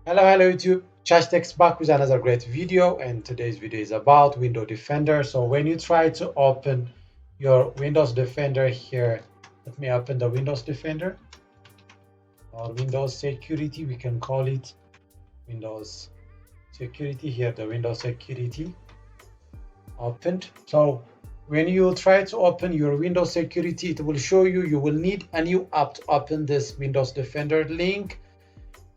Hello YouTube. Chastek's back with another great video, and today's video is about Windows Defender. So when you try to open your Windows Defender here, let me open the Windows Defender or Windows Security. We can call it Windows Security here. The Windows Security opened. So when you try to open your Windows Security, it will show you will need a new app to open this Windows Defender link.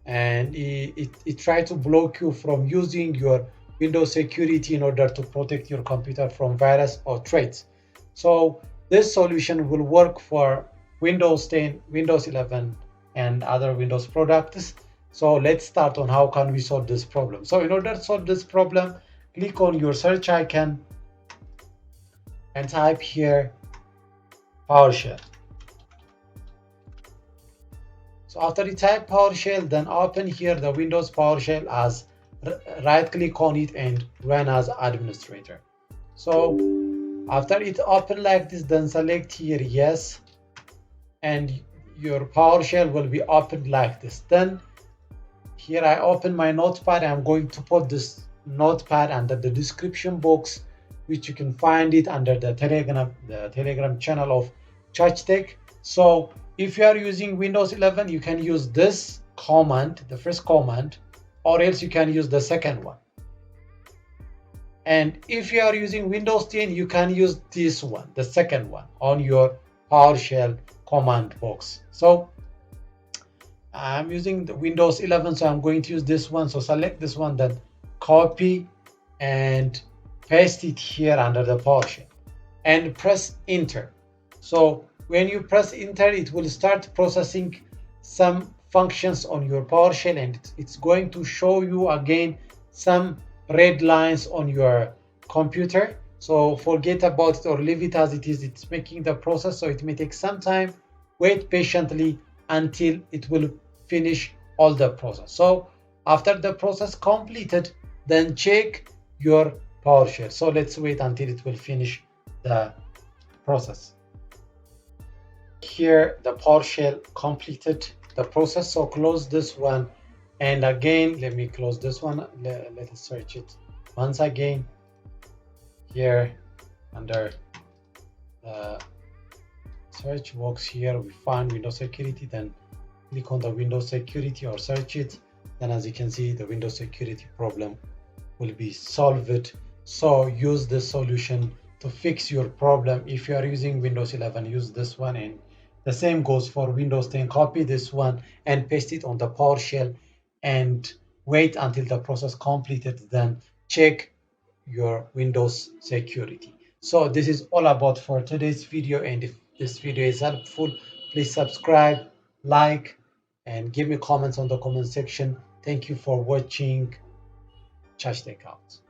And it tries to block you from using your Windows security in order to protect your computer from virus or threats. So this solution will work for Windows 10, Windows 11, and other Windows products. So let's start on how can we solve this problem. So in order to solve this problem, click on your search icon and type here PowerShell. So after you type PowerShell, then open here the Windows PowerShell as right click on it and run as administrator. So after it open like this, then select here yes, and your PowerShell will be opened like this. Then here I open my notepad. I'm going to put this notepad under the description box, which you can find it under the Telegram channel of ChargeTech. So if you are using Windows 11, you can use this command, the first command, or else you can use the second one. And if you are using Windows 10, you can use this one, the second one, on your PowerShell command box. So I'm using the Windows 11, so I'm going to use this one. So select this one, then copy and paste it here under the PowerShell and press enter. So when you press enter, it will start processing some functions on your PowerShell, and it's going to show you again some red lines on your computer. So forget about it or leave it as it is. It's making the process, so it may take some time. Wait patiently until it will finish all the process. So after the process completed, then check your PowerShell. So let's wait until it will finish the process. Here the PowerShell completed the process, so close this one, and again let me close this one. Let us search it once again. Here under the search box here we find Windows Security, then click on the Windows Security or search it. Then as you can see, the Windows Security problem will be solved. So use this solution to fix your problem. If you are using Windows 11, use this one, and the same goes for Windows 10. Copy this one and paste it on the PowerShell and wait until the process completed, then check your Windows security. So this is all about for today's video, and if this video is helpful, please subscribe, like, and give me comments on the comment section. Thank you for watching. ChargeTech out.